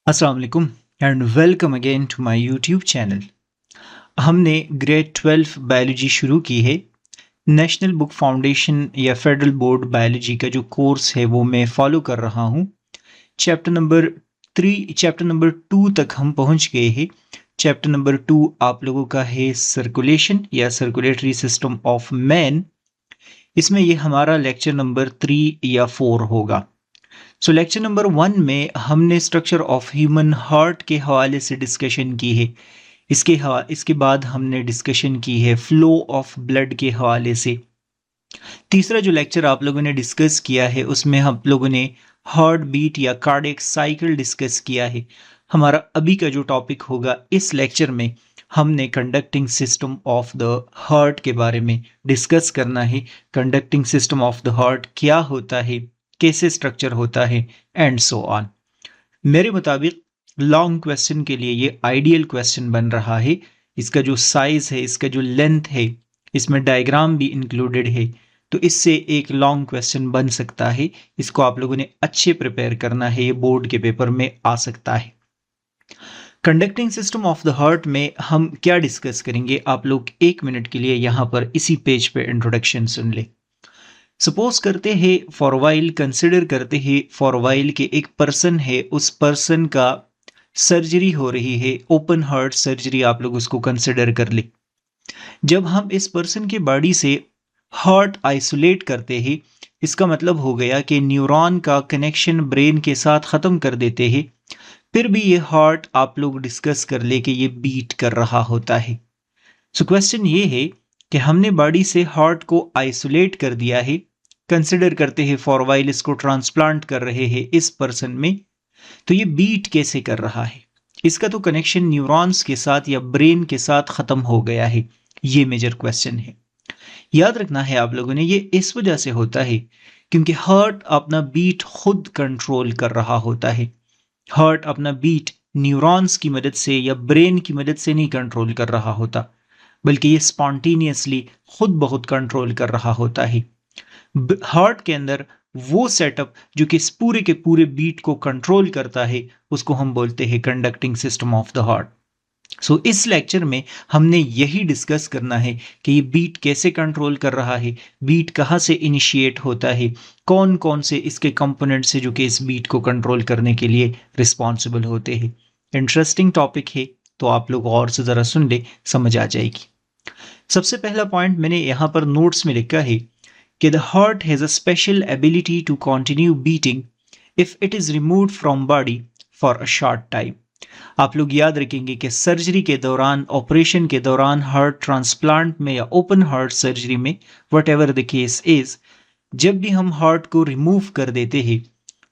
अस्सलाम वालेकुम and welcome again to my YouTube channel. हमने ग्रेड 12 बायोलॉजी शुरू की है। नेशनल बुक फाउंडेशन या फेडरल बोर्ड बायोलॉजी का जो कोर्स है वो मैं फॉलो कर रहा हूँ। चैप्टर नंबर 2 तक हम पहुँच गए हैं। चैप्टर नंबर 2 आप लोगों का है सर्कुलेशन या सर्कुलेटरी सिस्टम ऑफ मैन। इसमें ये हमारा लेक्चर नंबर 3 या 4 होगा। सो लेक्चर नंबर 1 में हमने स्ट्रक्चर ऑफ ह्यूमन हार्ट के हवाले से डिस्कशन की है। इसके बाद हमने डिस्कशन की है फ्लो ऑफ ब्लड के हवाले से। तीसरा जो लेक्चर आप लोगों ने डिस्कस किया है उसमें हम लोगों ने हार्ट बीट या कार्डियक साइकिल डिस्कस किया है। हमारा अभी का जो टॉपिक होगा इस लेक्चर में हमने conducting system of the heart के बारे में डिस्कस करना है। Conducting system of the heart क्या होता है, कैसे स्ट्रक्चर होता है एंड सो ऑन। मेरे मुताबिक लॉन्ग क्वेश्चन के लिए ये आइडियल क्वेश्चन बन रहा है। इसका जो साइज है, इसका जो लेंथ है, इसमें डायग्राम भी इंक्लूडेड है, तो इससे एक लॉन्ग क्वेश्चन बन सकता है। इसको आप लोगों ने अच्छे प्रिपेयर करना है, ये बोर्ड के पेपर में आ सकता है। Conducting system of the heart में हम क्या डिस्कस करेंगे, आप लोग 1 मिनट के लिए यहाँ पर इसी पेज पे इंट्रोडक्शन सुन ले। सपोज करते हैं फॉर वाइल, कंसिडर करते हैं फॉर वाइल के एक पर्सन है, उस पर्सन का सर्जरी हो रही है, ओपन हार्ट सर्जरी आप लोग उसको कंसिडर कर ले। जब हम इस पर्सन के बॉडी से हार्ट आइसोलेट करते हैं, इसका मतलब हो गया कि न्यूरॉन का कनेक्शन ब्रेन के साथ ख़त्म कर देते हैं, फिर भी ये हार्ट आप लोग डिस्कस कर ले कि ये बीट कर रहा होता है। सो क्वेश्चन ये है कि हमने बॉडी से हार्ट को आइसोलेट कर दिया है, कंसिडर करते हैं फॉर वाइल इसको ट्रांसप्लांट कर रहे हैं इस पर्सन में, तो ये बीट कैसे कर रहा है? इसका तो कनेक्शन न्यूरॉन्स के साथ या ब्रेन के साथ खत्म हो गया है। ये मेजर क्वेश्चन है। याद रखना है आप लोगों ने, ये इस वजह से होता है क्योंकि हार्ट अपना बीट खुद कंट्रोल कर रहा होता है। हार्ट अपना बीट न्यूरॉन्स की मदद से या ब्रेन की मदद से नहीं कंट्रोल कर रहा होता, बल्कि ये स्पॉन्टेनियसली खुद बहुत कंट्रोल कर रहा होता है। हार्ट के अंदर वो सेटअप जो कि इस पूरे के पूरे बीट को कंट्रोल करता है, उसको हम बोलते हैं conducting system of the heart. So इस लेक्चर में हमने यही डिस्कस करना है कि ये बीट कैसे कंट्रोल कर रहा है, बीट कहाँ से इनिशिएट होता है, कौन कौन से इसके कंपोनेंट्स हैं जो कि इस बीट को कंट्रोल करने के लिए रिस्पॉन्सिबल होते हैं। इंटरेस्टिंग टॉपिक है, तो आप लोग और से ज़रा सुन ले, समझ आ जाएगी। सबसे पहला पॉइंट मैंने यहाँ पर नोट्स में लिखा है कि the heart has a special ability to continue beating if it is removed from body for a short time। आप लोग याद रखेंगे कि सर्जरी के दौरान, ऑपरेशन के दौरान, हार्ट ट्रांसप्लांट में या ओपन हार्ट सर्जरी में, what ever the case is, जब भी हम हार्ट को रिमूव कर देते हैं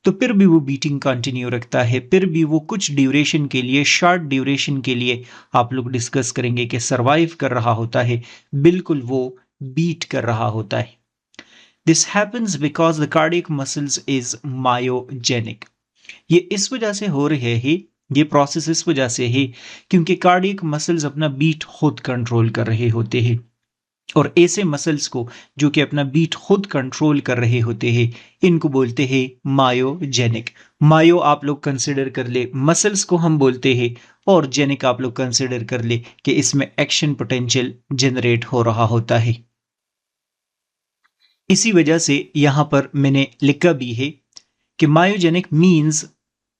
तो फिर भी वो बीटिंग कंटिन्यू रखता है, फिर भी वो कुछ ड्यूरेशन के लिए, शॉर्ट ड्यूरेशन के लिए आप लोग डिस्कस करेंगे कि सर्वाइव कर रहा होता है, बिल्कुल वो बीट कर रहा होता है। This happens because the cardiac muscles is myogenic। ये इस वजह से हो रहे हैं, ये प्रोसेस इस वजह से है क्योंकि कार्डियक मसल्स अपना बीट खुद कंट्रोल कर रहे होते हैं, और ऐसे मसल्स को जो कि अपना बीट खुद कंट्रोल कर रहे होते हैं, इनको बोलते हैं मायोजेनिक। मायो आप लोग कंसिडर कर ले, मसल्स को हम बोलते हैं, और जेनिक आप लोग कंसिडर कर ले कि इसमें एक्शन पोटेंशियल जनरेट हो रहा होता है। इसी वजह से यहां पर मैंने लिखा भी है कि myogenic means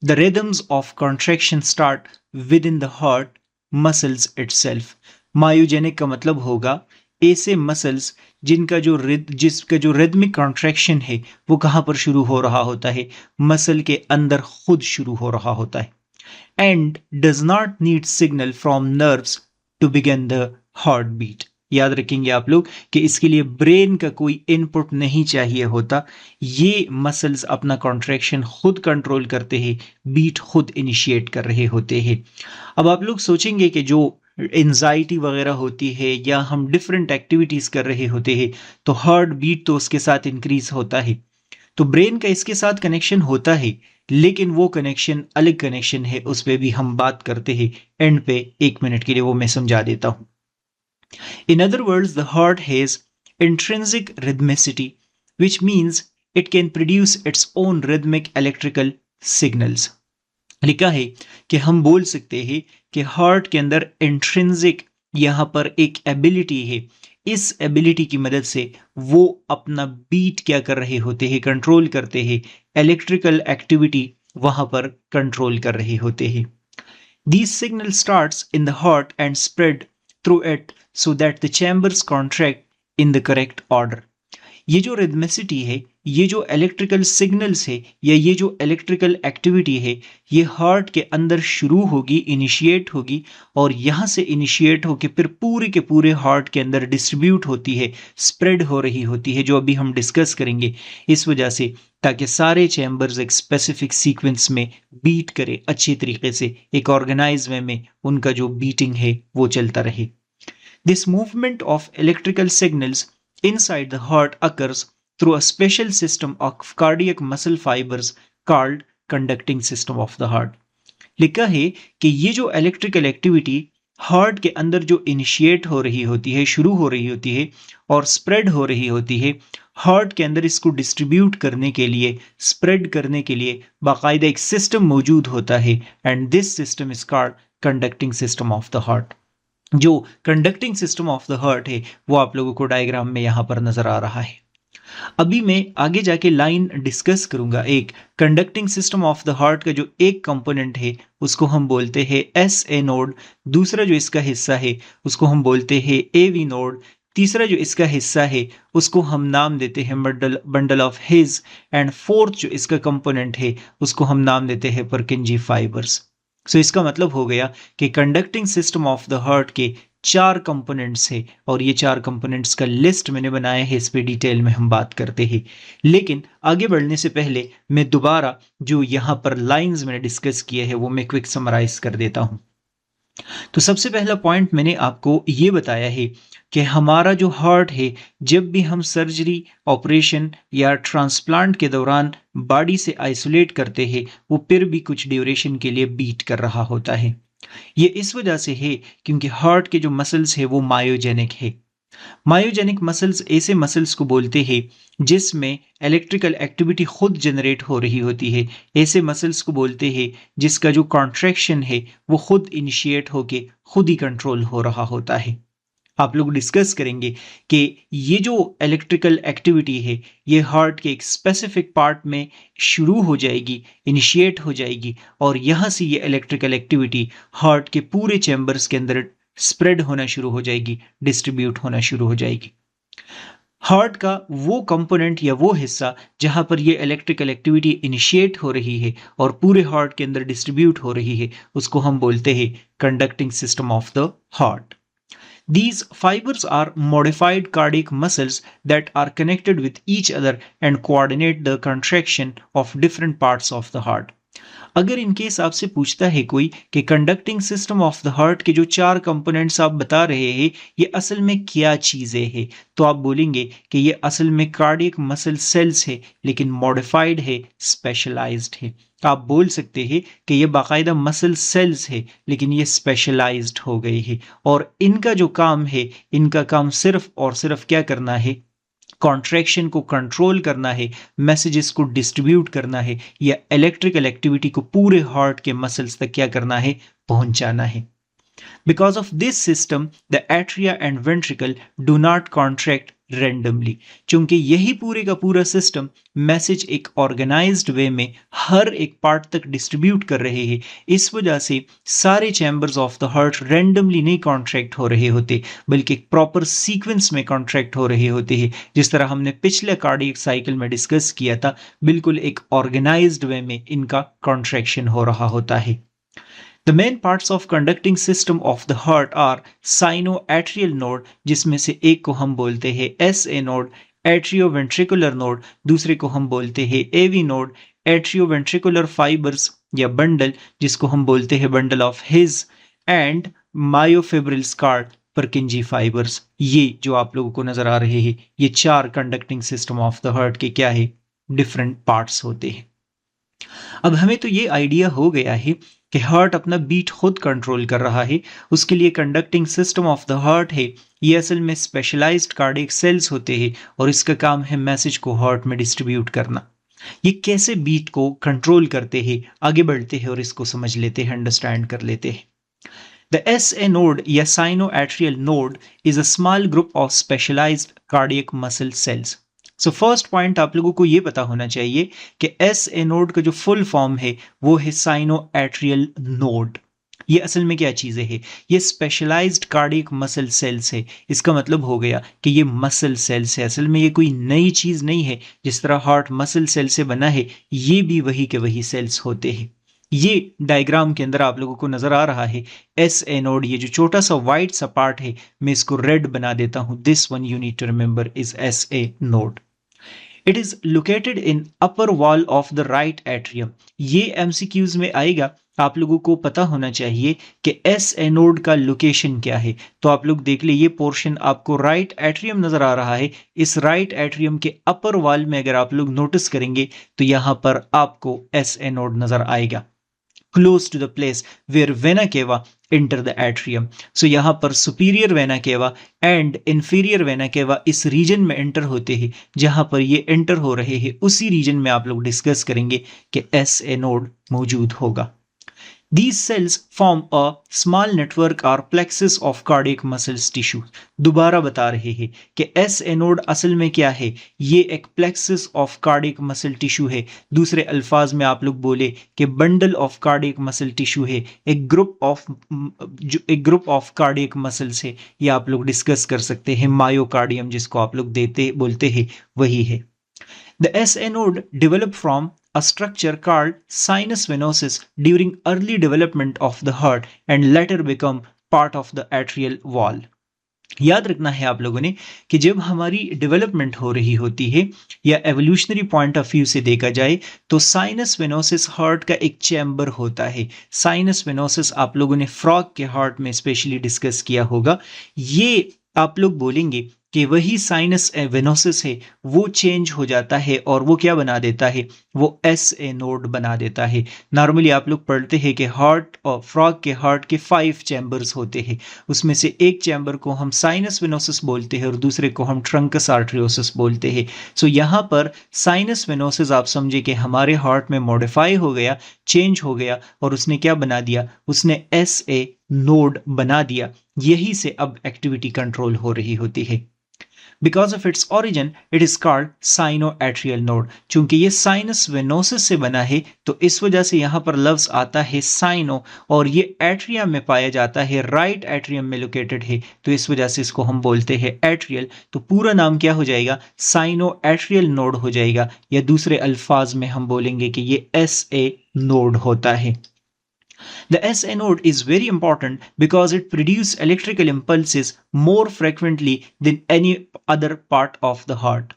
the rhythms of contraction start with in the heart muscles itself. Myogenic का मतलब होगा ऐसे मसल्स जिसका जो रिदमिक कॉन्ट्रैक्शन है वो कहां पर शुरू हो रहा होता है, मसल के अंदर खुद शुरू हो रहा होता है, and does not need signal from nerves to begin the heart beat. याद रखेंगे आप लोग कि इसके लिए ब्रेन का कोई इनपुट नहीं चाहिए होता, ये मसल्स अपना कॉन्ट्रैक्शन खुद कंट्रोल करते हैं, बीट खुद इनिशिएट कर रहे होते हैं। अब आप लोग सोचेंगे कि जो एंजाइटी वगैरह होती है या हम डिफरेंट एक्टिविटीज कर रहे होते हैं तो हार्ट बीट तो उसके साथ इंक्रीज होता है, तो ब्रेन का इसके साथ कनेक्शन होता है, लेकिन वो कनेक्शन अलग कनेक्शन है, उस पर भी हम बात करते हैं एंड पे। 1 मिनट के लिए वो मैं समझा देता हूं। In other words, the heart has intrinsic rhythmicity, which means it can produce its own rhythmic electrical signals। लिखा है कि हम बोल सकते हैं कि हार्ट के अंदर इंट्रिंसिक यहाँ पर एक एबिलिटी है। इस एबिलिटी की मदद से वो अपना बीट क्या कर रहे होते हैं, कंट्रोल करते हैं, इलेक्ट्रिकल एक्टिविटी वहां पर कंट्रोल कर रहे होते हैं। These signal starts in the heart and spread through it so that the chambers contract in the correct order. ये जो रिदमिसिटी है, ये जो इलेक्ट्रिकल सिग्नल्स है या ये जो इलेक्ट्रिकल एक्टिविटी है, ये हार्ट के अंदर शुरू होगी, इनिशिएट होगी और यहाँ से इनिशिएट होकर फिर पूरे के पूरे हार्ट के अंदर डिस्ट्रीब्यूट होती है, स्प्रेड हो रही होती है, जो अभी हम डिस्कस करेंगे। इस वजह से ताकि सारे चैम्बर्स एक स्पेसिफिक सीक्वेंस में बीट करें अच्छी तरीके से, एक ऑर्गेनाइज वे में उनका जो बीटिंग है वो चलता रहे। This movement of electrical signals inside the heart occurs through a special system of cardiac muscle fibers called conducting system of the heart. लिखा है कि ये जो इलेक्ट्रिकल एक्टिविटी हार्ट के अंदर जो इनिशिएट हो रही होती है, शुरू हो रही होती है और स्प्रेड हो रही होती है, हार्ट के अंदर इसको डिस्ट्रीब्यूट करने के लिए, स्प्रेड करने के लिए बाकायदा एक सिस्टम मौजूद होता है and this system is called conducting system of the heart. जो conducting system of the heart है वो आप लोगों को डायग्राम में यहां पर नजर आ रहा है। अभी मैं आगे जाके लाइन डिस्कस करूंगा। एक conducting system of the heart का जो एक कंपोनेंट है उसको हम बोलते हैं एस ए नोड, दूसरा जो इसका हिस्सा है उसको हम बोलते हैं ए वी नोड, तीसरा जो इसका हिस्सा है उसको हम नाम देते हैं bundle of his and fourth जो इसका कंपोनेंट है उसको हम नाम देते हैं परकिंजी फाइबर्स। सो इसका मतलब हो गया कि conducting system of the heart के चार कंपोनेंट्स है और ये चार कंपोनेंट्स का लिस्ट मैंने बनाया है, इस पे डिटेल में हम बात करते हैं। लेकिन आगे बढ़ने से पहले मैं दोबारा जो यहाँ पर लाइंस मैंने डिस्कस किए हैं वो मैं क्विक समराइज कर देता हूँ। तो सबसे पहला पॉइंट मैंने आपको ये बताया है कि हमारा जो हार्ट है, जब भी हम सर्जरी, ऑपरेशन या ट्रांसप्लांट के दौरान बॉडी से आइसोलेट करते हैं वो फिर भी कुछ ड्यूरेशन के लिए बीट कर रहा होता है। ये इस वजह से है क्योंकि हार्ट के जो मसल्स है वो मायोजेनिक है। मायोजेनिक मसल्स ऐसे मसल्स को बोलते हैं जिसमें इलेक्ट्रिकल एक्टिविटी खुद जनरेट हो रही होती है। ऐसे मसल्स को बोलते हैं जिसका जो कॉन्ट्रैक्शन है वो खुद इनिशिएट होके खुद ही कंट्रोल हो रहा होता है। आप लोग डिस्कस करेंगे कि ये जो इलेक्ट्रिकल एक्टिविटी है ये हार्ट के एक स्पेसिफिक पार्ट में शुरू हो जाएगी, इनिशिएट हो जाएगी और यहाँ से ये इलेक्ट्रिकल एक्टिविटी हार्ट के पूरे चैम्बर्स के अंदर स्प्रेड होना शुरू हो जाएगी, डिस्ट्रीब्यूट होना शुरू हो जाएगी। हार्ट का वो कंपोनेंट या वो हिस्सा जहां पर ये इलेक्ट्रिकल एक्टिविटी इनिशिएट हो रही है और पूरे हार्ट के अंदर डिस्ट्रीब्यूट हो रही है उसको हम बोलते हैं conducting system of the heart. These fibers are modified cardiac muscles that are connected with each other and coordinate the contraction of different parts of the heart. अगर इनकेस आपसे पूछता है कोई कि conducting system of the heart के जो चार components आप बता रहे हैं ये असल में क्या चीज़ें हैं, तो आप बोलेंगे कि ये असल में कार्डियक मसल सेल्स है लेकिन मॉडिफाइड है, स्पेशलाइज्ड है। आप बोल सकते हैं कि ये बाकायदा मसल सेल्स है लेकिन ये स्पेशलाइज्ड हो गए हैं और इनका जो काम है, इनका काम सिर्फ और सिर्फ क्या करना है, कॉन्ट्रैक्शन को कंट्रोल करना है, मैसेजेस को डिस्ट्रीब्यूट करना है या इलेक्ट्रिकल एक्टिविटी को पूरे हार्ट के मसल्स तक क्या करना है, पहुंचाना है। Because of this system, the atria and ventricle do not contract randomly. चूंकि यही पूरे का पूरा सिस्टम मैसेज एक ऑर्गेनाइज्ड वे में हर एक पार्ट तक डिस्ट्रीब्यूट कर रहे हैं, इस वजह से सारे chambers of the heart randomly नहीं कॉन्ट्रैक्ट हो रहे होते बल्कि एक प्रॉपर सीक्वेंस में कॉन्ट्रैक्ट हो रहे होते हैं। जिस तरह हमने पिछले कार्डियक साइकिल में डिस्कस किया था, बिल्कुल एक ऑर्गेनाइज्ड वे में इनका कॉन्ट्रैक्शन हो रहा होता है। The main parts of conducting system of the heart are sinoatrial node, जिसमें से एक को हम बोलते हैं SA नोड, एट्रियोवेंट्रिकुलर नोड, दूसरे को हम बोलते हैं AV नोड, एट्रियोवेंट्रिकुलर फाइबर्स या बंडल जिसको हम बोलते हैं bundle of his and myofibril scar परकिंजी fibres. ये जो आप लोगों को नजर आ रहे हैं ये चार conducting system of the heart के क्या है, डिफरेंट पार्ट्स होते हैं। अब हमें तो ये आइडिया हो गया है कि हार्ट अपना बीट खुद कंट्रोल कर रहा है, उसके लिए conducting system of the heart है, ये असल में स्पेशलाइज्ड कार्डियक सेल्स होते हैं और इसका काम है मैसेज को हार्ट में डिस्ट्रीब्यूट करना। ये कैसे बीट को कंट्रोल करते हैं, आगे बढ़ते हैं और इसको समझ लेते हैं, अंडरस्टैंड कर लेते हैं। The SA node या sinoatrial node is a small group of specialized cardiac muscle cells. So first point आप लोगों को ये पता होना चाहिए कि SA node का जो फुल फॉर्म है वो है sinoatrial node। ये असल में क्या चीज़ें हैं? ये स्पेशलाइज्ड कार्डियक मसल सेल्स है। इसका मतलब हो गया कि ये मसल सेल्स है। असल में ये कोई नई चीज़ नहीं है। जिस तरह हार्ट मसल सेल से बना है, ये भी वही के वही सेल्स होते हैं। ये डायग्राम के अंदर आप लोगों को नजर आ रहा है एस ए नोड। ये जो छोटा सा वाइट सा पार्ट है, मैं इसको रेड बना देता हूं। This one you need to remember is S A node. It is located in upper wall of the right atrium. ये एमसीक्यूज में आएगा। आप लोगों को पता होना चाहिए कि एस ए नोड का लोकेशन क्या है। तो आप लोग देख ले, ये पोर्शन आपको राइट एट्रियम नजर आ रहा है। इस राइट एट्रियम के अपर वॉल में अगर आप लोग नोटिस करेंगे तो यहां पर आपको एस ए नोड नजर आएगा, close to the place where vena cava enter the atrium. So यहाँ पर superior vena cava and inferior vena cava इस रीजन में एंटर होते हैं। जहां पर ये एंटर हो रहे हैं उसी रीजन में आप लोग डिस्कस करेंगे कि एस ए नोड मौजूद होगा। These cells form a small network or plexus of cardiac muscles tissue. दोबारा बता रहे हैं कि एस ए नोड असल में क्या है? ये एक plexus of cardiac muscle tissue है। दूसरे अल्फाज में आप लोग बोले कि bundle of cardiac muscle tissue है, एक ग्रुप ऑफ कार्डियक मसल्स है। ये आप लोग डिस्कस कर सकते हैं। मायोकार्डियम जिसको आप लोग बोलते हैं, वही है। The SA node developed from a structure called sinus venosus during early development of the heart and later become part of the atrial wall. याद रखना है आप लोगों ने कि जब हमारी डेवलपमेंट हो रही होती है या एवोल्यूशनरी पॉइंट ऑफ व्यू से देखा जाए तो साइनस वेनोसिस हार्ट का एक चैम्बर होता है। साइनस वेनोसिस आप लोगों ने फ्रॉग के हार्ट में स्पेशली डिस्कस किया होगा। ये आप लोग बोलेंगे कि वही साइनस वेनोसिस है, वो चेंज हो जाता है और वो क्या बना देता है? वो एस ए नोड बना देता है। नॉर्मली आप लोग पढ़ते हैं कि हार्ट और फ्रॉग के हार्ट के 5 चैम्बर्स होते हैं। उसमें से एक चैम्बर को हम साइनस वेनोसिस बोलते हैं और दूसरे को हम ट्रंकस आर्टरियोसिस बोलते हैं। सो यहाँ पर साइनस वेनोसिस आप समझे कि हमारे हार्ट में मॉडिफाई हो गया, चेंज हो गया और उसने क्या बना दिया? उसने एस ए नोड बना दिया। यही से अब एक्टिविटी कंट्रोल हो रही होती है। Because of its origin, it is called sinoatrial node. चूंकि ये साइनस वेनोसिस से बना है तो इस वजह से यहाँ पर लफ्ज आता है साइनो और ये एट्रियम में पाया जाता है, राइट एट्रियम में लोकेटेड है, तो इस वजह से इसको हम बोलते हैं एट्रियल। तो पूरा नाम क्या हो जाएगा? साइनोएट्रियल नोड हो जाएगा, या दूसरे अल्फाज में हम बोलेंगे कि ये एस ए नोड होता है। The SA node is very important because it produces electrical impulses more frequently than any other part of the heart.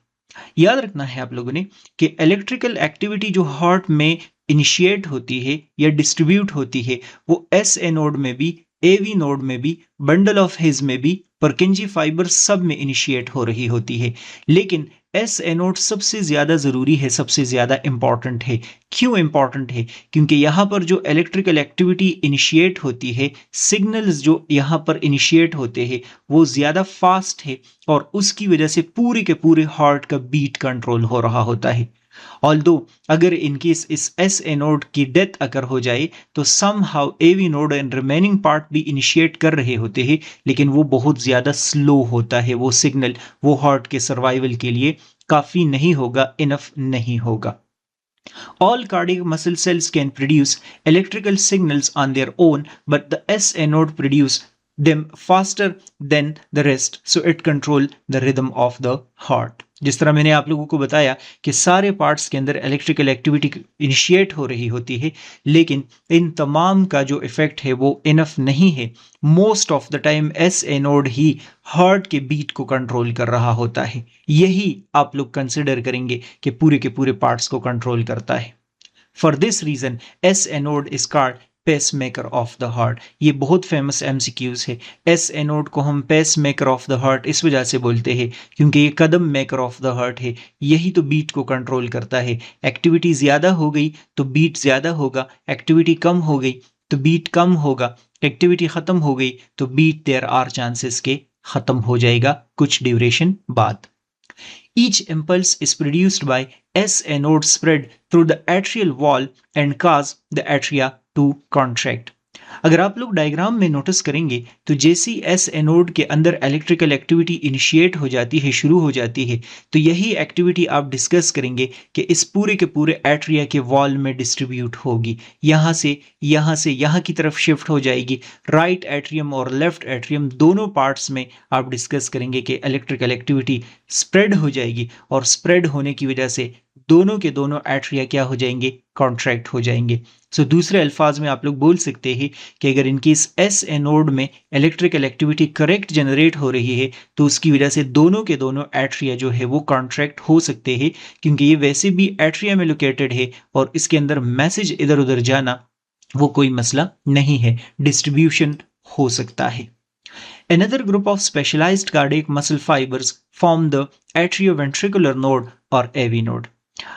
याद रखना है आप लोगों ने कि इलेक्ट्रिकल एक्टिविटी जो हार्ट में इनिशिएट होती है या डिस्ट्रीब्यूट होती है वो एस ए नोड में भी, एवी नोड में भी, बंडल ऑफ हिज में भी, परकिंजी फाइबर सब में इनिशिएट हो रही होती है। लेकिन एस ए नोड सबसे ज्यादा जरूरी है, सबसे ज्यादा इंपॉर्टेंट है। क्यों इंपॉर्टेंट है? क्योंकि यहाँ पर जो इलेक्ट्रिकल एक्टिविटी इनिशिएट होती है, सिग्नल्स जो यहाँ पर इनिशिएट होते हैं वो ज्यादा फास्ट है और उसकी वजह से पूरे के पूरे हार्ट का बीट कंट्रोल हो रहा होता है। ऑल्दो अगर इनकेस इस एस ए नोड की डेथ अगर हो जाए तो somehow AV node and remaining part भी इनिशिएट कर रहे होते हैं, लेकिन वो बहुत ज्यादा स्लो होता है। वो सिग्नल वो हार्ट के सर्वाइवल के लिए काफी नहीं होगा, इनफ नहीं होगा। All cardiac muscle cells can produce electrical signals on their own, but the SA node produce them faster than the rest, so it control the rhythm of the heart. जिस तरह मैंने आप लोगों को बताया कि सारे पार्ट्स के अंदर इलेक्ट्रिकल एक्टिविटी इनिशिएट हो रही होती है, लेकिन इन तमाम का जो इफेक्ट है वो इनफ नहीं है। Most of the time S A node he heart के बीट को कंट्रोल कर रहा होता है। यही आप लोग कंसिडर करेंगे कि पूरे के पूरे पार्ट्स को कंट्रोल करता है। For this reason S A node is called pacemaker of the heart. ये बहुत फेमस एमसीक्यूज है। एस ए नोड को हम pacemaker of the heart इस वजह से बोलते हैं क्योंकि ये कदम मेकर ऑफ द हार्ट है। यही तो बीट को कंट्रोल करता है। एक्टिविटी ज्यादा हो गई तो बीट ज्यादा होगा, एक्टिविटी कम हो गई तो बीट कम होगा, एक्टिविटी खत्म हो गई तो बीट देयर आर चांसेस के खत्म हो जाएगा कुछ ड्यूरेशन बाद। Each impulse is produced by S anode spread through the atrial wall and cause the atria to contract. अगर आप लोग डायग्राम में नोटिस करेंगे तो जैसे ही एस एनोड के अंदर इलेक्ट्रिकल एक्टिविटी इनिशिएट हो जाती है, शुरू हो जाती है, तो यही एक्टिविटी आप डिस्कस करेंगे कि इस पूरे के पूरे एट्रिया के वॉल में डिस्ट्रीब्यूट होगी, यहाँ से यहाँ की तरफ शिफ्ट हो जाएगी। राइट एट्रियम और लेफ्ट एट्रियम दोनों पार्ट्स में आप डिस्कस करेंगे कि इलेक्ट्रिकल एक्टिविटी स्प्रेड हो जाएगी और स्प्रेड होने की वजह से दोनों के दोनों एट्रिया क्या हो जाएंगे, कॉन्ट्रैक्ट हो जाएंगे। सो दूसरे अल्फाज में आप लोग बोल सकते हैं कि अगर इनकेस एस एनोड में इलेक्ट्रिकल एक्टिविटी करेक्ट जनरेट हो रही है तो उसकी वजह से दोनों के दोनों एट्रिया जो है वो कॉन्ट्रैक्ट हो सकते हैं, क्योंकि ये वैसे भी एट्रिया में लोकेटेड है और इसके अंदर मैसेज इधर उधर जाना वो कोई मसला नहीं है, डिस्ट्रीब्यूशन हो सकता है। Another group of specialized cardiac muscle fibers form the atrioventricular node or AV node.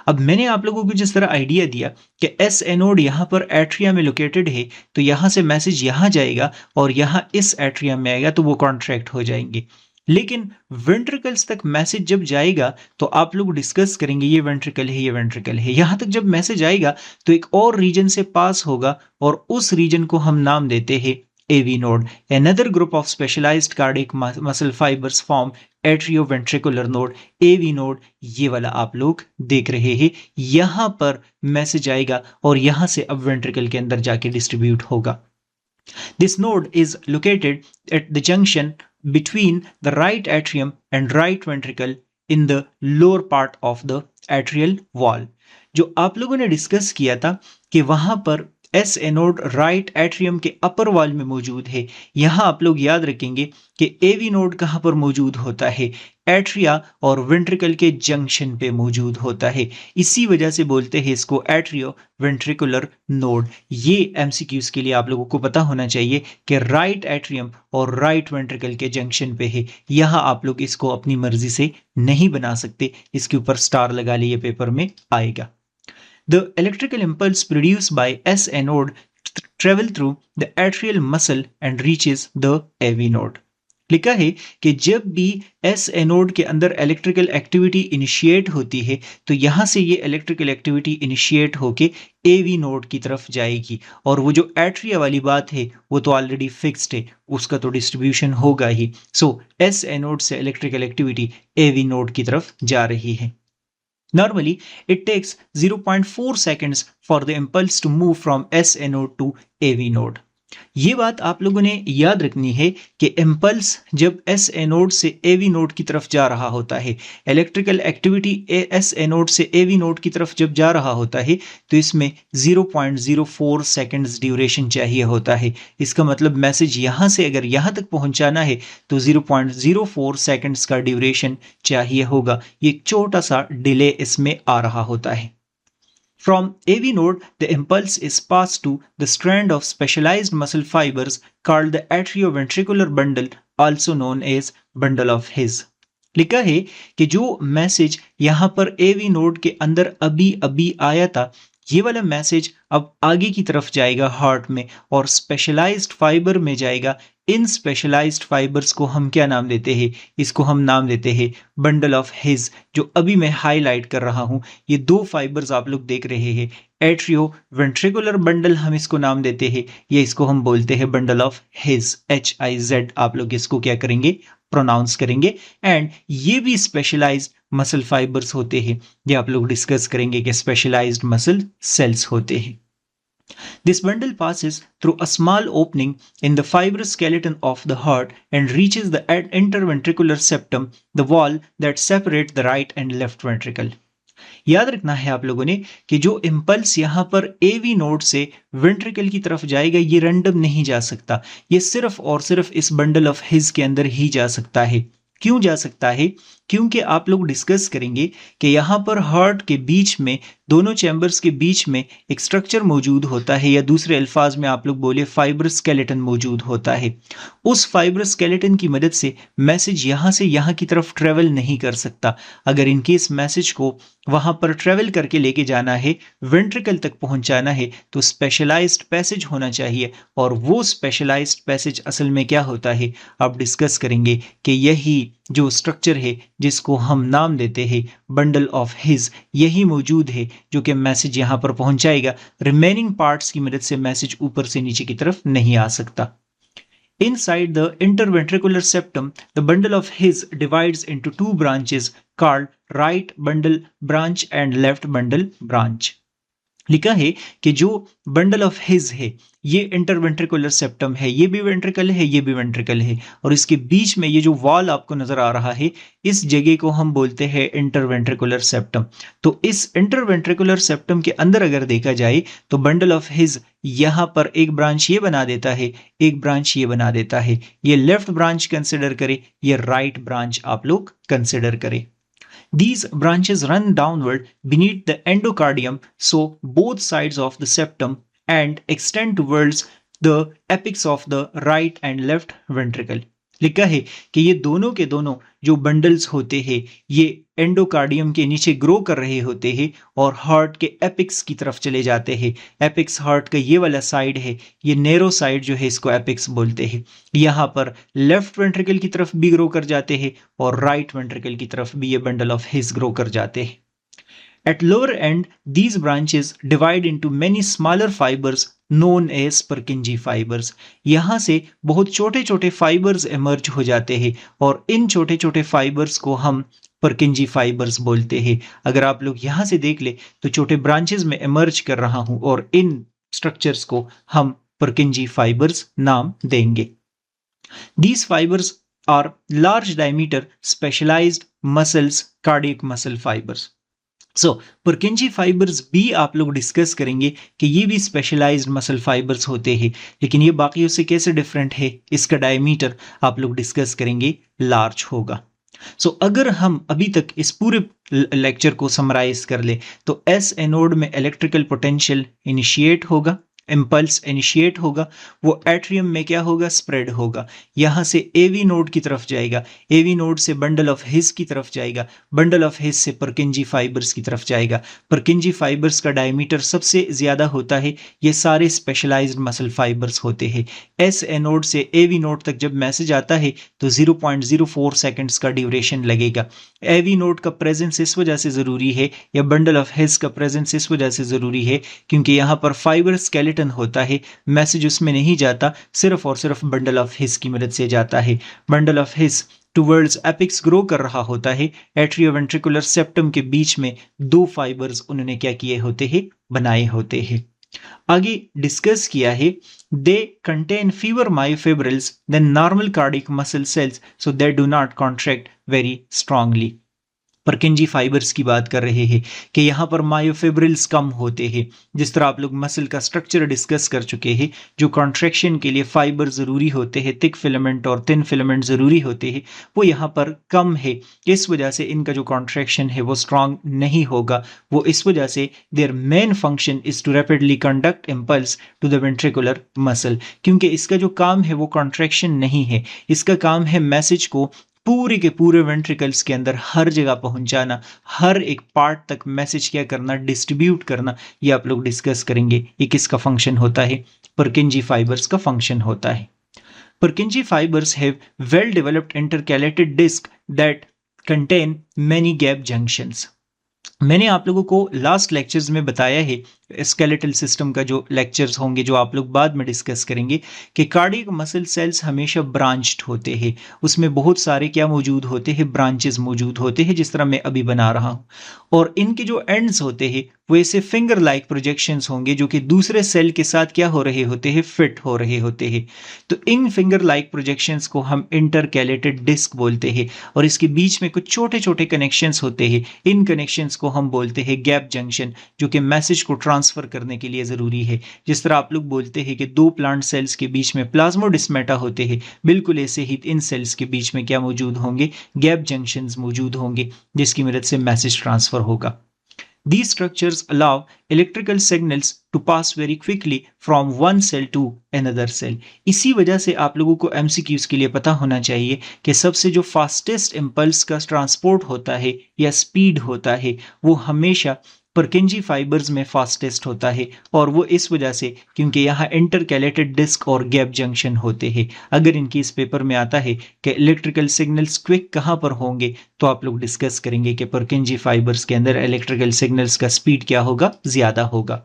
अब मैंने आप लोगों को जिस तरह आइडिया दिया कि एस एनोड यहाँ पर एट्रिया में लोकेटेड है तो यहाँ से मैसेज यहाँ जाएगा और यहाँ इस एट्रिया में आएगा तो वो कॉन्ट्रैक्ट हो जाएंगे, लेकिन वेंट्रिकल्स तक मैसेज जब जाएगा तो आप लोग डिस्कस करेंगे ये वेंट्रिकल है, ये वेंट्रिकल है। यहाँ तक जब मैसेज आएगा तो एक और रीजन से पास होगा और उस रीजन को हम नाम देते हैं AV node. Another group of specialized cardiac muscle fibers form atrioventricular node. AV node ये वाला आप लोग देख रहे हैं, यहाँ पर मैसेज आएगा और यहाँ से अब वेंट्रिकल के अंदर जाके डिस्ट्रीब्यूट होगा। This node is located at the junction between the right atrium and right ventricle in the lower part of the atrial wall. जो आप लोगों ने डिस्कस किया था कि वहां पर एस एनोड राइट एट्रियम के अपर वॉल में मौजूद है, यहां आप लोग याद रखेंगे कि एवी नोड कहां पर मौजूद होता है, एट्रिया और वेंट्रिकल के जंक्शन पे मौजूद होता है। इसी वजह से बोलते हैं इसको एट्रियो वेंट्रिकुलर नोड। ये एमसीक्यूज के लिए आप लोगों को पता होना चाहिए कि राइट एट्रियम और राइट वेंट्रिकल के जंक्शन पे है। यहां आप लोग इसको अपनी मर्जी से नहीं बना सकते, इसके ऊपर स्टार लगा लिए, पेपर में आएगा। The electrical impulse produced by S anode travel through the atrial muscle and reaches the AV node. लिखा है कि जब भी एस एनोड के अंदर इलेक्ट्रिकल एक्टिविटी इनिशिएट होती है तो यहाँ से ये इलेक्ट्रिकल एक्टिविटी इनिशिएट होके एवी नोड की तरफ जाएगी, और वो जो एट्रिया वाली बात है वो तो ऑलरेडी फिक्स्ड है, उसका तो डिस्ट्रीब्यूशन होगा ही। सो एस एनोड से इलेक्ट्रिकल एक्टिविटी एवी नोड की तरफ जा रही है। Normally, it takes 0.4 seconds for the impulse to move from S anode to AV node. ये बात आप लोगों ने याद रखनी है कि इम्पल्स जब एस एनोड से एवी नोड की तरफ जा रहा होता है, इलेक्ट्रिकल एक्टिविटी एस एनोड से एवी नोड की तरफ जब जा रहा होता है तो इसमें 0.04 सेकंड्स ड्यूरेशन चाहिए होता है। इसका मतलब मैसेज यहाँ से अगर यहाँ तक पहुँचाना है तो 0.04 सेकंड्स का ड्यूरेशन चाहिए होगा। ये एक छोटा सा डिले इसमें आ रहा होता है। From AV node, the impulse is passed to the strand of specialized muscle fibers called the atrioventricular bundle, also known as bundle of His. लिखा है कि जो मैसेज यहाँ पर AV नोड के अंदर अभी अभी आया था, ये वाला मैसेज अब आगे की तरफ जाएगा हार्ट में और स्पेशलाइज्ड फाइबर में जाएगा। इन स्पेशलाइज्ड फाइबर्स को हम क्या नाम देते हैं? इसको हम नाम देते हैं बंडल ऑफ हिज, जो अभी मैं हाईलाइट कर रहा हूं। ये दो फाइबर्स आप लोग देख रहे हैं, एट्रियो वेंट्रिकुलर बंडल हम इसको नाम देते हैं, या इसको हम बोलते हैं बंडल ऑफ हिज, HIZ आप लोग इसको क्या करेंगे? प्रोनाउंस करेंगे। एंड ये भी स्पेशलाइज्ड मसल फाइबर्स होते हैं, ये आप लोग डिस्कस करेंगे कि स्पेशलाइज्ड मसल सेल्स होते हैं। This bundle passes through a small opening in the fibrous skeleton of the heart and reaches the interventricular septum, the wall that separates the right and left ventricle. याद रखना है आप लोगों ने कि जो इम्पल्स यहाँ पर एवी नोड से वेंट्रिकल की तरफ जाएगा, ये रैंडम नहीं जा सकता, ये सिर्फ और सिर्फ इस बंडल ऑफ हिज के अंदर ही जा सकता है। क्यों जा सकता है? क्योंकि आप लोग डिस्कस करेंगे कि यहाँ पर हार्ट के बीच में, दोनों चैम्बर्स के बीच में एक स्ट्रक्चर मौजूद होता है, या दूसरे अल्फाज में आप लोग बोले फाइबर स्केलेटन मौजूद होता है। उस फाइबर स्केलेटन की मदद से मैसेज यहाँ से यहाँ की तरफ ट्रेवल नहीं कर सकता। अगर इनकेस मैसेज को वहाँ पर ट्रेवल करके लेके जाना है, वेंट्रिकल तक पहुँचाना है, तो स्पेशलाइज्ड पैसेज होना चाहिए, और वो स्पेशलाइज्ड पैसेज असल में क्या होता है आप डिस्कस करेंगे कि यही जो स्ट्रक्चर है जिसको हम नाम देते हैं बंडल ऑफ हिज, यही मौजूद है जो कि मैसेज यहाँ पर पहुंचाएगा। रिमेनिंग पार्ट्स की मदद से मैसेज ऊपर से नीचे की तरफ नहीं आ सकता। Inside the interventricular septum, the bundle of His divides into two branches called right bundle branch and left bundle branch. लिखा है कि जो बंडल ऑफ हिज है ये इंटरवेंट्रिकुलर सेप्टम है, ये भी वेंट्रिकल है, ये भी वेंट्रिकल है, और इसके बीच में ये जो वॉल आपको नजर आ रहा है इस जगह को हम बोलते हैं इंटरवेंट्रिकुलर सेप्टम। तो इस इंटरवेंट्रिकुलर सेप्टम के अंदर अगर देखा जाए तो बंडल ऑफ हिज यहां पर एक ब्रांच ये बना देता है, एक ब्रांच ये बना देता है। ये लेफ्ट ब्रांच कंसिडर करें, ये राइट ब्रांच आप लोग कंसिडर करें। These branches run downward beneath the endocardium, so both sides of the septum, and extend towards the apex of the right and left ventricle. लिखा है कि ये दोनों के दोनों जो बंडल्स होते हैं ये एंडोकार्डियम के नीचे ग्रो कर रहे होते हैं और हार्ट के एपिक्स की तरफ चले जाते हैं। एपिक्स हार्ट का ये वाला साइड है, ये नैरो साइड जो है इसको एपिक्स बोलते हैं। यहाँ पर लेफ्ट वेंट्रिकल की तरफ भी ग्रो कर जाते हैं और राइट वेंट्रिकल की तरफ भी ये बंडल ऑफ हिज ग्रो कर जाते हैं। At lower end, these branches divide into many smaller fibers known as Purkinje fibers. यहाँ से बहुत छोटे छोटे फाइबर्स इमर्ज हो जाते हैं और इन छोटे छोटे फाइबर्स को हम Purkinje फाइबर्स बोलते हैं। अगर आप लोग यहाँ से देख ले तो छोटे ब्रांचेस में इमर्ज कर रहा हूँ और इन स्ट्रक्चर्स को हम Purkinje फाइबर्स नाम देंगे। These fibers are large diameter specialized muscles, cardiac muscle fibers. So Purkinje fibres भी आप लोग डिस्कस करेंगे कि ये भी स्पेशलाइज्ड मसल फाइबर्स होते हैं, लेकिन ये बाकियों से कैसे डिफरेंट है, इसका डायमीटर आप लोग डिस्कस करेंगे, लार्ज होगा। सो अगर हम अभी तक इस पूरे लेक्चर को समराइज कर ले तो एस एनोड में इलेक्ट्रिकल पोटेंशियल इनिशिएट होगा, इम्पल्स इनिशिएट होगा, वो एट्रियम में क्या होगा, स्प्रेड होगा, यहाँ से एवी नोड की तरफ जाएगा, एवी नोड से बंडल ऑफ हिज की तरफ जाएगा, बंडल ऑफ हिज से Purkinje फाइबर्स की तरफ जाएगा। Purkinje फाइबर्स का डायमीटर सबसे ज्यादा होता है, ये सारे स्पेशलाइज्ड मसल फाइबर्स होते हैं। एस एनोड से एवी नोड तक जब मैसेज आता है तो 0.04 सेकेंड्स का ड्यूरेशन लगेगा। एवी नोड का प्रेजेंस इस वजह से जरूरी है या बंडल ऑफ हिज का प्रेजेंस इस वजह से जरूरी है क्योंकि यहाँ पर फाइबर स्केलेटन होता है, मैसेज उसमें नहीं जाता, सिर्फ और सिर्फ बंडल ऑफ हिज की मदद से जाता है। Bundle of His towards apex grow कर रहा होता है, एट्रियोवेंट्रिकुलर सेप्टम के बीच में दो फाइबर्स उन्होंने क्या किए होते हैं, बनाए होते हैं। आगे डिस्कस किया है they contain fewer myofibrils than normal cardiac muscle cells so they do not contract very strongly. Purkinje fibres की बात कर रहे हैं कि यहाँ पर मायोफिब्रिल्स कम होते हैं। जिस तरह आप लोग मसल का स्ट्रक्चर डिस्कस कर चुके हैं, जो कॉन्ट्रैक्शन के लिए फाइबर जरूरी होते हैं, थिक फिलामेंट और थिन फिलामेंट जरूरी होते हैं, वो यहाँ पर कम है। इस वजह से इनका जो कॉन्ट्रैक्शन है वो स्ट्रांग नहीं होगा। वो इस वजह से their main function is to rapidly conduct impulse to the ventricular muscle, क्योंकि इसका जो काम है वो कॉन्ट्रैक्शन नहीं है, इसका काम है मैसेज को पूरे के पूरे वेंट्रिकल्स के अंदर हर जगह पहुंचाना, हर एक पार्ट तक मैसेज क्या करना, डिस्ट्रीब्यूट करना। ये आप लोग डिस्कस करेंगे ये किसका फंक्शन होता है, Purkinje फाइबर्स का फंक्शन होता है। Purkinje fibers have well developed intercalated disc that contain many gap junctions. मैंने आप लोगों को लास्ट लेक्चर्स में बताया है, स्केलेटल सिस्टम का जो लेक्चर्स होंगे जो आप लोग बाद में डिस्कस करेंगे, कि कार्डियक मसल सेल्स हमेशा ब्रांच्ड होते हैं, उसमें बहुत सारे क्या मौजूद होते हैं, ब्रांचेस मौजूद होते हैं, जिस तरह मैं अभी बना रहा हूं। और इनके जो एंड्स होते हैं वो ऐसे फिंगर लाइक प्रोजेक्शंस होंगे जो कि दूसरे सेल के साथ क्या हो रहे होते हैं, फिट हो रहे होते हैं। तो इन फिंगर लाइक प्रोजेक्शंस को हम इंटरकैलेटेड डिस्क बोलते हैं और इसके बीच में कुछ छोटे छोटे कनेक्शंस होते हैं। इन कनेक्शंस को हम बोलते हैं गैप जंक्शन, जो कि मैसेज को ट्रांसफर करने के लिए जरूरी है। जिस तरह आप लोग बोलते हैं कि दो प्लांट सेल्स के बीच में प्लाज्मोडिस्मेटा होते हैं, बिल्कुल ऐसे ही इन सेल्स के बीच में क्या मौजूद होंगे, गैप जंक्शंस मौजूद होंगे, जिसकी मदद से मैसेज ट्रांसफर होगा। These structures allow electrical signals to pass very quickly from one cell to another cell. इसी वजह से आप लोगों को MCQs के लिए पता होना चाहिए कि सबसे जो फास्टेस्ट इम्पल्स का ट्रांसपोर्ट होता है या स्पीड होता है वो हमेशा परकिंजी फाइबर्स में फास्टेस्ट होता है, और वो इस वजह से क्योंकि यहाँ इंटरकैलेटेड डिस्क और गैप जंक्शन होते हैं। अगर इनकी इस पेपर में आता है कि इलेक्ट्रिकल सिग्नल्स क्विक कहाँ पर होंगे, तो आप लोग डिस्कस करेंगे कि परकिंजी फाइबर्स के अंदर इलेक्ट्रिकल सिग्नल्स का स्पीड क्या होगा, ज्यादा होगा।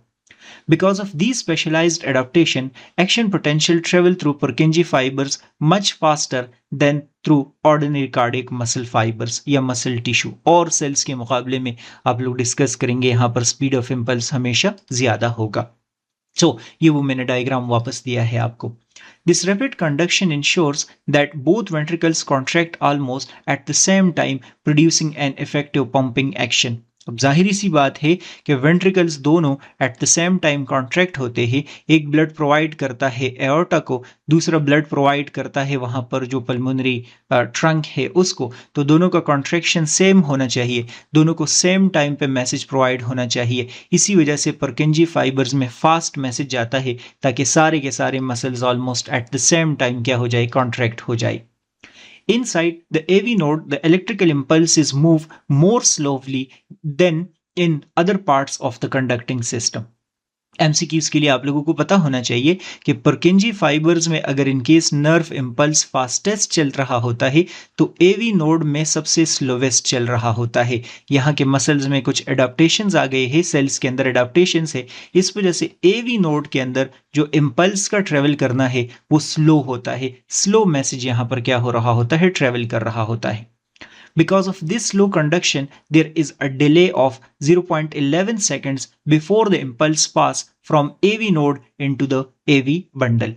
Because of these specialized adaptation, action potential travel through Purkinje fibers much faster than through ordinary cardiac muscle fibers या muscle tissue, और सेल्स के मुकाबले में आप लोग डिस्कस करेंगे यहाँ पर स्पीड ऑफ इम्पल्स हमेशा ज्यादा होगा। ये वो मैंने डायग्राम वापस दिया है आपको। This rapid conduction ensures that both ventricles contract almost at the same time, producing an effective pumping action. अब जाहिरी सी बात है कि वेंट्रिकल्स दोनों at the same time contract होते हैं। एक ब्लड प्रोवाइड करता है एओर्टा को, दूसरा ब्लड प्रोवाइड करता है वहां पर जो पल्मोनरी ट्रंक है उसको। तो दोनों का कॉन्ट्रैक्शन सेम होना चाहिए, दोनों को सेम टाइम पे मैसेज प्रोवाइड होना चाहिए। इसी वजह से परकिंजी फाइबर्स में फास्ट मैसेज जाता है ताकि सारे के सारे muscles almost at the same time क्या हो जाए, कॉन्ट्रैक्ट हो जाए। Inside the AV node, the electrical impulses move more slowly than in other parts of the conducting system. MCQs के लिए आप लोगों को पता होना चाहिए कि परकिंजी फाइबर्स में अगर इनकेस नर्व इंपल्स फास्टेस्ट चल रहा होता है तो एवी नोड में सबसे स्लोवेस्ट चल रहा होता है। यहाँ के मसल्स में कुछ एडाप्टेशंस आ गए हैं, सेल्स के अंदर एडाप्टेशंस है, इस वजह से एवी नोड के अंदर जो इंपल्स का ट्रेवल करना है वो स्लो होता है। स्लो मैसेज यहाँ पर क्या हो रहा होता है, ट्रेवल कर रहा होता है। Because of this slow conduction, there is a delay of 0.11 seconds before the impulse pass from AV node into the AV bundle.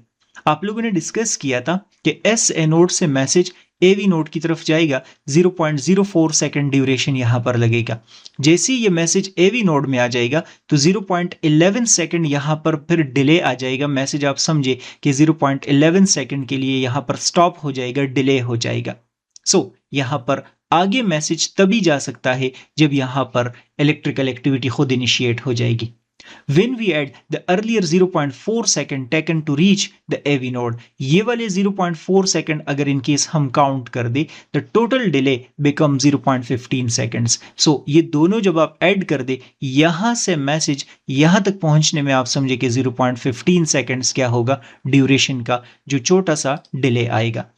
आप लोगों ने डिस्कस किया था कि एस एनोड से मैसेज AV नोड की तरफ जाएगा, 0.04 सेकंड ड्यूरेशन यहाँ पर लगेगा। जैसे ही ये मैसेज AV नोड में आ जाएगा तो 0.11 सेकंड यहाँ पर फिर डिले आ जाएगा। मैसेज आप समझे कि 0.11 सेकंड के लिए यहाँ पर स्टॉप हो जाएगा, डिले हो जाएगा। यहाँ पर आगे मैसेज तभी जा सकता है जब यहां पर इलेक्ट्रिकल एक्टिविटी खुद इनिशिएट हो जाएगी। When we add the earlier 0.4 second taken to reach the AV node, ये वाले 0.4 सेकंड अगर इनकेस हम काउंट कर दे, the total delay become 0.15 seconds. ये दोनों जब आप ऐड कर दे, यहां से मैसेज यहां तक पहुंचने में आप समझे कि 0.15 सेकंड्स क्या होगा, ड्यूरेशन का जो छोटा सा डिले आएगा।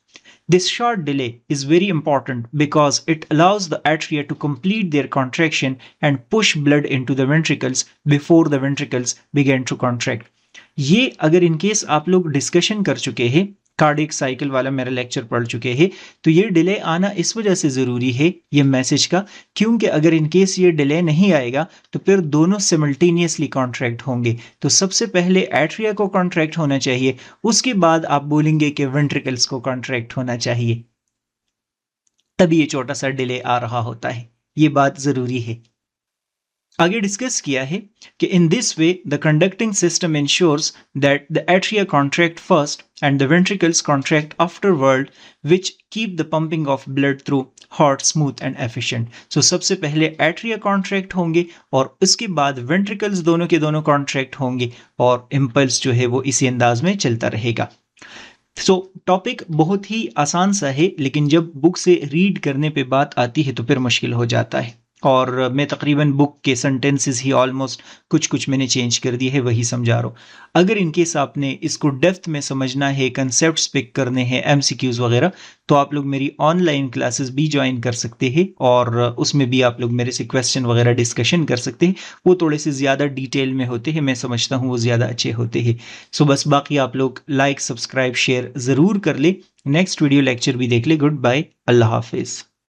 This short delay is very important because it allows the atria to complete their contraction and push blood into the ventricles before the ventricles begin to contract. ये अगर इनकेस आप लोग डिस्कशन कर चुके हैं, कार्डियक साइकिल वाला मेरा lecture पढ़ चुके हैं, तो ये डिले आना इस वजह से ज़रूरी है ये मैसेज का, क्योंकि अगर इनकेस ये डिले नहीं आएगा तो फिर दोनों सिमल्टेनियसली कॉन्ट्रैक्ट होंगे। तो सबसे पहले एट्रिया को कॉन्ट्रैक्ट होना चाहिए, उसके बाद आप बोलेंगे कि वेंट्रिकल्स को कॉन्ट्रैक्ट होना चाहिए, तभी ये छोटा सा डिले आ रहा होता है। ये बात ज़रूरी है। आगे डिस्कस किया है कि in this way the conducting system ensures that the atria contract first and the ventricles contract afterward which keep the pumping of blood through heart, smooth and efficient. सबसे पहले एट्रिया कॉन्ट्रैक्ट होंगे और उसके बाद ventricles दोनों के दोनों contract होंगे और इम्पल्स जो है वो इसी अंदाज में चलता रहेगा। टॉपिक बहुत ही आसान सा है, लेकिन जब बुक से रीड करने पे बात आती है तो फिर मुश्किल हो जाता है। और मैं तकरीबन बुक के सेंटेंसेस ही ऑलमोस्ट कुछ मैंने चेंज कर दिए है, वही समझा रहा हूँ। अगर इनकेस आपने इसको डेप्थ में समझना है, कंसेप्ट्स पिक करने हैं, एमसीक्यूज वगैरह, तो आप लोग मेरी ऑनलाइन क्लासेस भी ज्वाइन कर सकते हैं और उसमें भी आप लोग मेरे से क्वेश्चन वगैरह डिस्कशन कर सकते हैं। वो थोड़े से ज़्यादा डिटेल में होते हैं, मैं समझता हूँ वो ज़्यादा अच्छे होते हैं। बस बाकी आप लोग लाइक, सब्सक्राइब, शेयर ज़रूर कर ले, नेक्स्ट वीडियो लेक्चर भी देख ले। गुड बाय, अल्लाह हाफिज़।